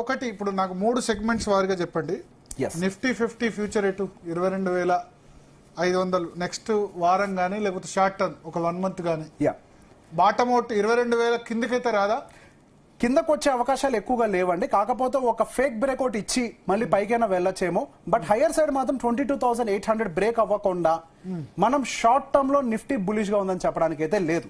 ఒకటి ఇప్పుడు నాకు 3 సెగ్మెంట్స్ వారిగా చెప్పండి. నిఫ్టీ 50 ఫ్యూచర్ ఎటు 22,500 నెక్స్ట్ వారం గానీ లేకపోతే షార్ట్ టర్మ్ ఒక 1 మంత్ గానీ. బాటమ్ అవుట్ 22,000 కిందకైతే రాదా? కిందకు వచ్చే అవకాశాలు ఎక్కువగా లేవండి. కాకపోతే ఒక ఫేక్ బ్రేక్అవుట్ ఇచ్చి మళ్ళీ పైకైనా వెళ్ళొచ్చేమో. బట్ హైయర్ సైడ్ మాత్రం 22,800 బ్రేక్ అవ్వకుండా మనం షార్ట్ టర్మ్ లో నిఫ్టీ బులిష్ గా ఉందని చెప్పడానికి అయితే లేదు.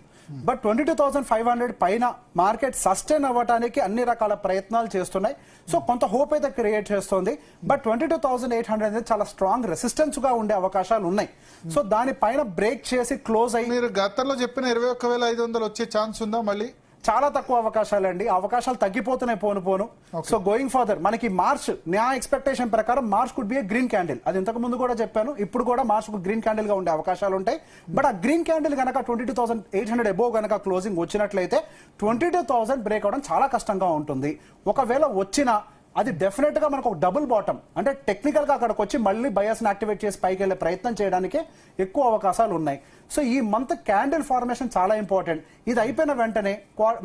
బట్ 22,500 పైన మార్కెట్ సస్టైన్ అవ్వడానికి అన్ని రకాల ప్రయత్నాలు చేస్తున్నాయి. సో కొంత హోప్ అయితే క్రియేట్ చేస్తుంది. బట్ 22,800 అనేది చాలా స్ట్రాంగ్ రెసిస్టెన్స్ గా ఉండే అవకాశాలు ఉన్నాయి. సో దానిపైన బ్రేక్ చేసి క్లోజ్ అయ్యి మీరు గతంలో చెప్పిన 21,500 వచ్చే ఛాన్స్ ఉందా? మళ్ళీ చాలా తక్కువ అవకాశాలండి. అవకాశాలు తగ్గిపోతున్నాయి పోను. సో గోయింగ్ ఫర్దర్ మనకి మార్చ్ నా ఎక్స్పెక్టేషన్ ప్రకారం March could be A green candle. అది ఇంతకు ముందు కూడా చెప్పాను. ఇప్పుడు కూడా మార్చ్ కు గ్రీన్ క్యాండిల్ గా ఉండే అవకాశాలు ఉంటాయి. బట్ ఆ గ్రీన్ క్యాండిల్ కనుక 22,800 అబోవ్ కనుక క్లోజింగ్ వచ్చినట్లయితే 22,000 బ్రేక్ అవడం చాలా కష్టంగా ఉంటుంది. ఒకవేళ వచ్చినా అది డెఫినెట్ గా మనకు ఒక డబుల్ బాటమ్ అంటే టెక్నికల్ గా అక్కడికి వచ్చి మళ్ళీ బయస్ ని యాక్టివేట్ చేసి పైకి వెళ్లే ప్రయత్నం చేయడానికి ఎక్కువ అవకాశాలు ఉన్నాయి. సో ఈ మంత్ క్యాండిల్ ఫార్మేషన్ చాలా ఇంపార్టెంట్. ఇది అయిపోయిన వెంటనే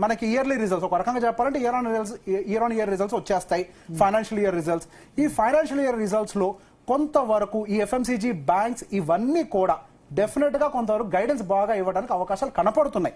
మనకి ఇయర్లీ రిజల్ట్స్ ఒక రకంగా చెప్పాలంటే ఇయర్ ఆన్ ఇయర్ రిజల్ట్స్ వచ్చేస్తాయి. Financial year results. ఈ ఫైనాన్షియల్ ఇయర్ రిజల్ట్స్ లో కొంతవరకు ఈ ఎఫ్ఎంసీజీ బ్యాంక్స్ ఇవన్నీ కూడా డెఫినెట్ గా కొంతవరకు గైడెన్స్ బాగా ఇవ్వడానికి అవకాశాలు కనపడుతున్నాయి.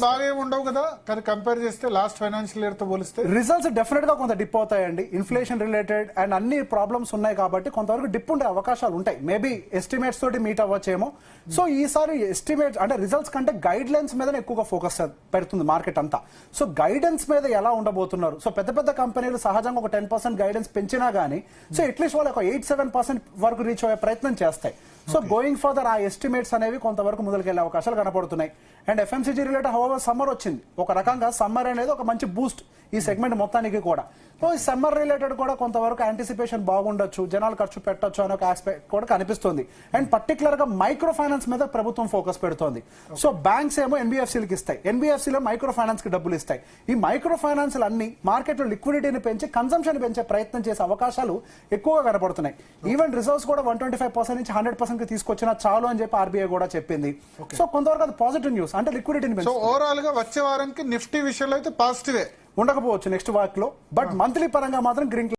బాగా ఉండవు కదా కానీ కంపేర్ చేస్తే లాస్ట్ ఫైనాన్షియల్ ఇయర్ తో పోలిస్తే రిజల్ట్స్ డెఫినెట్ గా కొంత డిప్ అవుతాయండి. ఇన్ఫ్లేషన్ రిలేటెడ్ అండ్ అన్ని ప్రాబ్లమ్స్ ఉన్నాయి కాబట్టి కొంతవరకు డిప్ ఉండే అవకాశాలు ఉంటాయి. మేబీ ఎస్టిమేట్స్ తోటి మీట్ అవ్వచ్చేమో. సో ఈసారి ఎస్టిమేట్స్ అంటే రిజల్ట్స్ కంటే గైడ్ లైన్స్ మీద ఎక్కువగా ఫోకస్ పెడుతుంది మార్కెట్ అంతా. సో గైడెన్స్ మీద ఎలా ఉండబోతున్నారు? సో పెద్ద పెద్ద కంపెనీలు సహజంగా ఒక 10% గైడెన్స్ పెంచినా గానీ సో అట్లీస్ట్ వాళ్ళు ఒక 8-7% వరకు రీచ్ అయ్యే ప్రయత్నం చేస్తాయి. సో గోయింగ్ ఫర్దర్ ఆ ఎస్టిమేట్స్ అనేవి కొంతవరకు ముందుకెళ్లే అవకాశాలు కనపడుతున్నాయి. And FMCG related however summer వచ్చింది. ఒక రకంగా సమ్మర్ అనేది ఒక మంచి బూస్ట్ ఈ సెగ్మెంట్ మొత్తానికి కూడా. సో ఈ సమ్మర్ రిలేటెడ్ కూడా కొంతవరకు యాంటిసిపేషన్ బాగుండొచ్చు, జనాలు ఖర్చు పెట్టొచ్చు అనే ఒక ఆస్పెక్ట్ కూడా కనిపిస్తుంది. అండ్ పర్టికులర్ గా మైక్రో ఫైనాన్స్ మీద ప్రభుత్వం ఫోకస్ పెడుతోంది. సో బ్యాంక్స్ ఏమో ఎన్బిఎఫ్సీలకు ఇస్తాయి, ఎన్బిఎఫ్సీలో మైక్రో ఫైనాన్స్ కి డబ్బులు ఇస్తాయి. ఈ మైక్రో ఫైనాన్స్ అన్ని మార్కెట్ లో లిక్విడిటీని పెంచి కన్సంప్షన్ పెంచే ప్రయత్నం చేసే అవకాశాలు ఎక్కువగా కనపడుతున్నాయి. ఈవెన్ రిజర్వ్స్ కూడా 125% నుంచి 100% కి తీసుకొచ్చినా చాలు అని చెప్పి ఆర్బీఐ కూడా చెప్పింది. సో కొంతవరకు అది పాజిటివ్ న్యూస్ అంటే లిక్విడిటీని పెంచుతుంది. సో ఓవరాల్ గా వచ్చే వారానికి నిఫ్టీ విషయంలో అయితే పాజిటివే ఉండకపోవచ్చు నెక్స్ట్ వాక్ లో. బట్ మంత్లీ పరంగా మాత్రం గ్రీన్